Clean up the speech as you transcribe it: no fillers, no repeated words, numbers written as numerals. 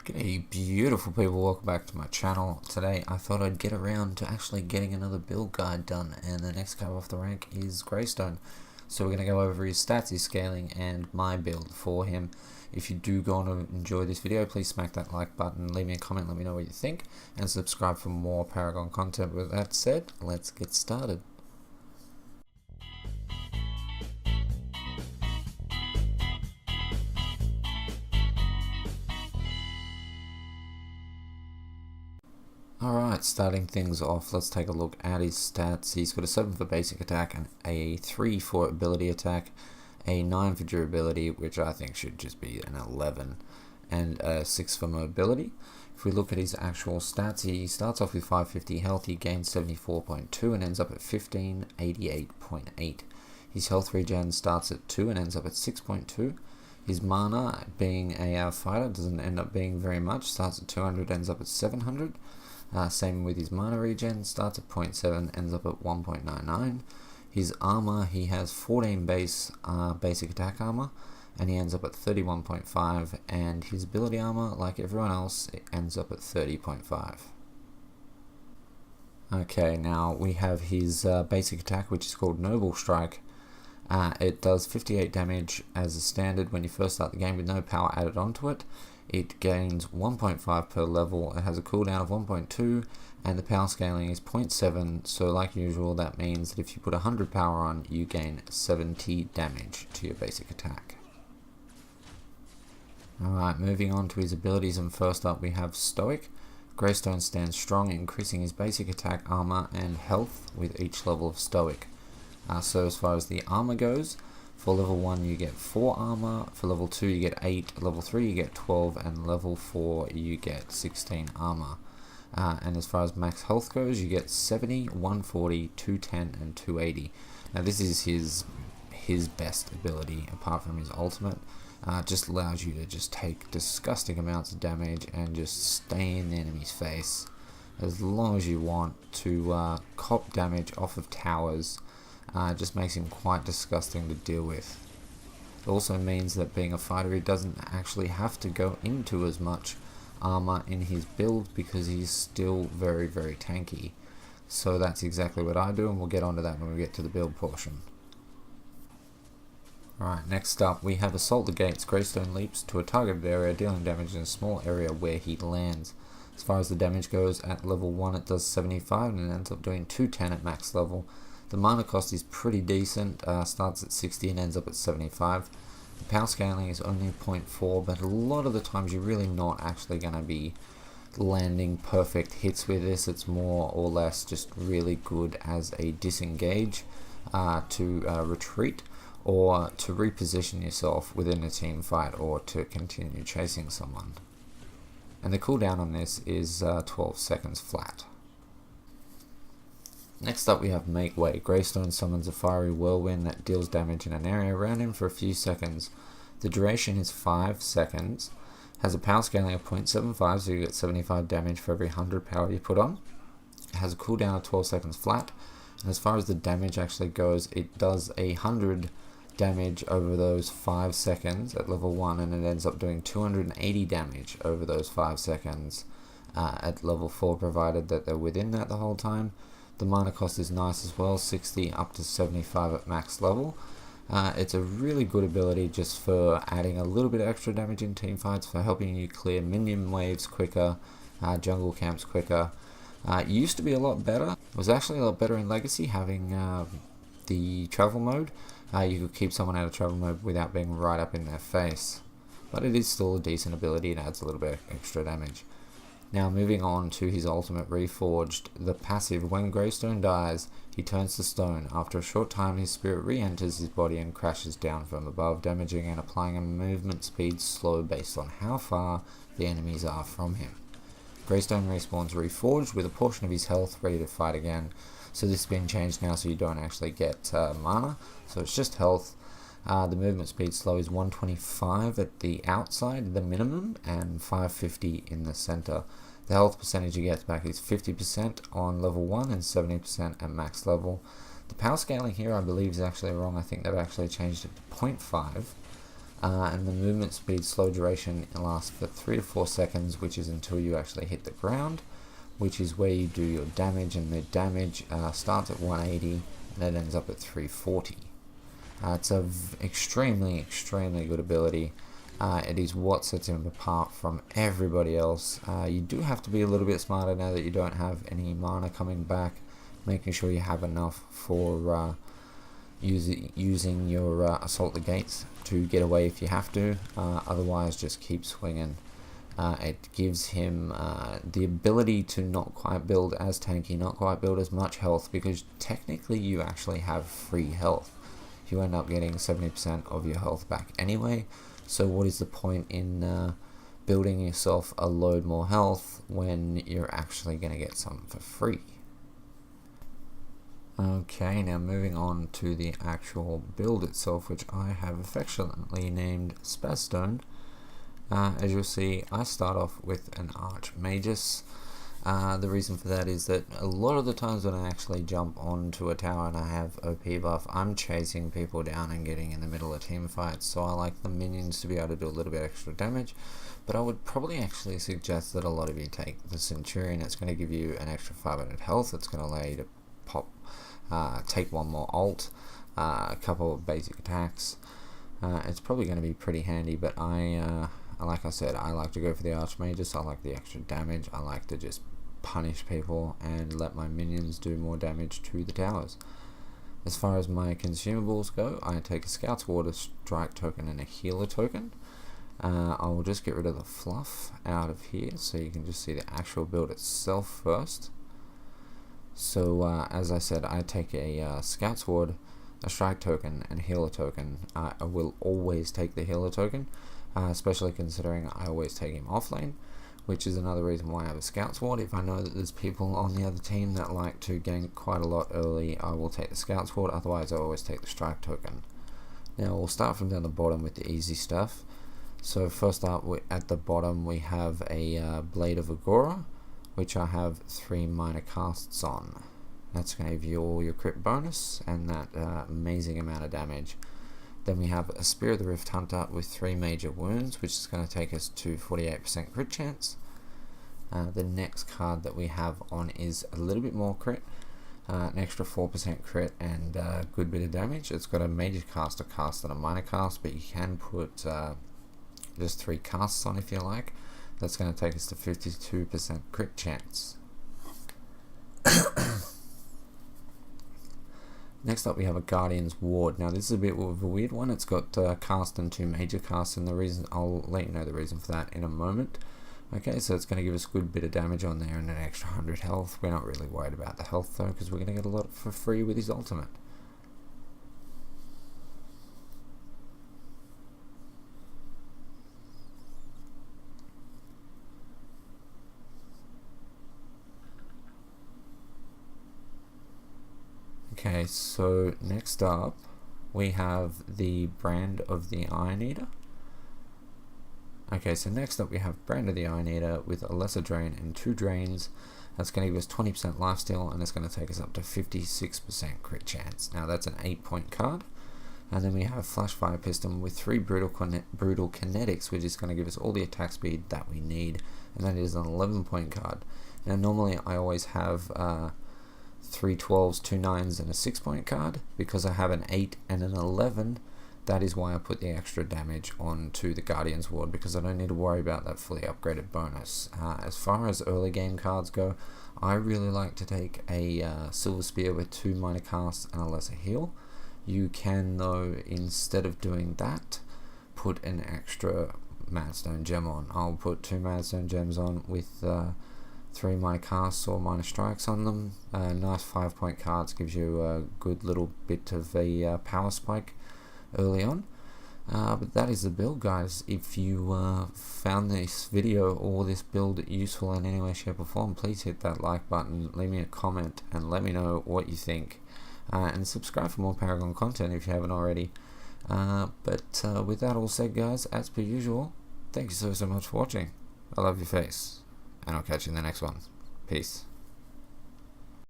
G'day beautiful people, welcome back to my channel. Today I thought I'd get around to actually getting another build guide done, and the next card off the rank is Greystone. So we're going to go over his stats, his scaling, and my build for him. If you do go on to enjoy this video, please smack that like button, leave me a comment, let me know what you think, and subscribe for more Paragon content. With that said, let's get started. Alright, starting things off, let's take a look at his stats. He's got a 7 for basic attack, and a 3 for ability attack, a 9 for durability, which I think should just be an 11, and a 6 for mobility. If we look at his actual stats, he starts off with 550 health, he gains 74.2 and ends up at 1588.8. His health regen starts at 2 and ends up at 6.2. His mana, being a fighter, doesn't end up being very much, starts at 200, ends up at 700. Same with his mana regen, starts at 0.7, ends up at 1.99. His armor, he has 14 basic attack armor, and he ends up at 31.5, and his ability armor, like everyone else, it ends up at 30.5. Okay, now we have his basic attack, which is called Noble Strike. It does 58 damage as a standard when you first start the game with no power added onto it. It gains 1.5 per level, it has a cooldown of 1.2, and the power scaling is 0.7, so like usual that means that if you put 100 power on, you gain 70 damage to your basic attack. Alright, moving on to his abilities, and first up we have Stoic. Greystone stands strong, increasing his basic attack, armor, and health with each level of Stoic. So as far as the armor goes, for level 1 you get 4 armor, for level 2 you get 8, level 3 you get 12, and level 4 you get 16 armor. And as far as max health goes, you get 70, 140, 210, and 280. Now this is his best ability apart from his ultimate. Just allows you to just take disgusting amounts of damage and just stay in the enemy's face as long as you want to cop damage off of towers. Just makes him quite disgusting to deal with. It also means that being a fighter, he doesn't actually have to go into as much armor in his build because he's still very, very tanky. So that's exactly what I do, and we'll get onto that when we get to the build portion. Alright, next up we have Assault the Gates. Greystone leaps to a targeted area, dealing damage in a small area where he lands. As far as the damage goes, at level 1 it does 75 and it ends up doing 210 at max level. The mana cost is pretty decent, starts at 60 and ends up at 75. The power scaling is only 0.4, but a lot of the times you're really not actually going to be landing perfect hits with this. It's more or less just really good as a disengage, to retreat, or to reposition yourself within a team fight, or to continue chasing someone. And the cooldown on this is 12 seconds flat. Next up we have Make Way. Greystone summons a fiery whirlwind that deals damage in an area around him for a few seconds. The duration is 5 seconds, has a power scaling of 0.75, so you get 75 damage for every 100 power you put on. It has a cooldown of 12 seconds flat, and as far as the damage actually goes, it does 100 damage over those 5 seconds at level 1, and it ends up doing 280 damage over those 5 seconds at level 4, provided that they're within that the whole time. The mana cost is nice as well, 60 up to 75 at max level. It's a really good ability just for adding a little bit of extra damage in team fights, for helping you clear minion waves quicker, jungle camps quicker. It used to be a lot better. It was actually a lot better in Legacy, having the travel mode. You could keep someone out of travel mode without being right up in their face. But it is still a decent ability and adds a little bit extra damage. Now moving on to his ultimate Reforged, the passive. When Greystone dies, he turns to stone. After a short time his spirit re-enters his body and crashes down from above, damaging and applying a movement speed slow based on how far the enemies are from him. Greystone respawns Reforged with a portion of his health ready to fight again. So this has been changed now so you don't actually get mana, so it's just health. The movement speed slow is 125 at the outside, the minimum, and 550 in the center. The health percentage you get back is 50% on level 1 and 70% at max level. The power scaling here I believe is actually wrong. I think they've actually changed it to 0.5. and the movement speed slow duration lasts for 3 to 4 seconds, which is until you actually hit the ground, which is where you do your damage, and the damage starts at 180 and it ends up at 340. It's a extremely good ability. It is what sets him apart from everybody else. You do have to be a little bit smarter now that you don't have any mana coming back, making sure you have enough for using your Assault the Gates to get away if you have to. Otherwise, just keep swinging. It gives him the ability to not quite build as tanky, not quite build as much health, because technically you actually have free health. You end up getting 70% of your health back anyway, so what is the point in building yourself a load more health when you're actually going to get some for free? Okay, now moving on to the actual build itself, which I have affectionately named Spazstone. As you'll see, I start off with an Archmagus. The reason for that is that a lot of the times when I actually jump onto a tower and I have OP buff, I'm chasing people down and getting in the middle of team fights, so I like the minions to be able to do a little bit extra damage. But I would probably actually suggest that a lot of you take the Centurion. It's going to give you an extra 500 health, it's going to allow you to pop, take one more ult, a couple of basic attacks. It's probably going to be pretty handy, but like I said, I like to go for the Archmagus. I like the extra damage. I like to just punish people and let my minions do more damage to the towers. As far as my consumables go, I take a Scout's Ward, a Strike token, and a Healer token. I will just get rid of the fluff out of here so you can just see the actual build itself first. So as I said, I take a Scout's Ward, a Strike token, and Healer token. I will always take the Healer token, especially considering I always take him offlane, which is another reason why I have a Scout's Ward. If I know that there's people on the other team that like to gank quite a lot early, I will take the Scout's Ward, otherwise I always take the Strike token. Now we'll start from down the bottom with the easy stuff. So first up, at the bottom we have a Blade of Agora, which I have 3 minor casts on. That's going to give you all your crit bonus and that amazing amount of damage. Then we have a Spear of the Rift Hunter with 3 major wounds, which is going to take us to 48% crit chance. The next card that we have on is a little bit more crit, an extra 4% crit and a good bit of damage. It's got a major cast, a cast, and a minor cast, but you can put just 3 casts on if you like. That's going to take us to 52% crit chance. Next up we have a Guardian's Ward. Now this is a bit of a weird one. It's got cast and 2 major casts, and the reason, I'll let you know the reason for that in a moment. Okay, so it's going to give us a good bit of damage on there and an extra 100 health. We're not really worried about the health though, because we're going to get a lot for free with his ultimate. Okay, so next up we have the Brand of the Iron Eater. Okay, so next up we have Brand of the Iron Eater with a lesser drain and 2 drains. That's going to give us 20% lifesteal, and it's going to take us up to 56% crit chance. Now that's an 8-point card. And then we have Flash Fire Piston with 3 brutal kinetics, which is going to give us all the attack speed that we need, and that is an 11-point card. Now normally I always have 3 12s, 2 9s, and a 6-point card. Because I have an 8 and an 11, that is why I put the extra damage onto the Guardian's Ward, because I don't need to worry about that fully upgraded bonus. As far as early game cards go, I really like to take a Silver Spear with 2 minor casts and a lesser heal. You can though, instead of doing that, put an extra Madstone gem on. I'll put 2 Madstone gems on with 3 minor casts or minor strikes on them. Nice 5-point cards, gives you a good little bit of a power spike early on. But that is the build, guys. If you found this video or this build useful in any way, shape or form, please hit that like button, leave me a comment and let me know what you think, and subscribe for more Paragon content if you haven't already. But with that all said, guys, as per usual, thank you so much for watching. I love your face, and I'll catch you in the next one. Peace.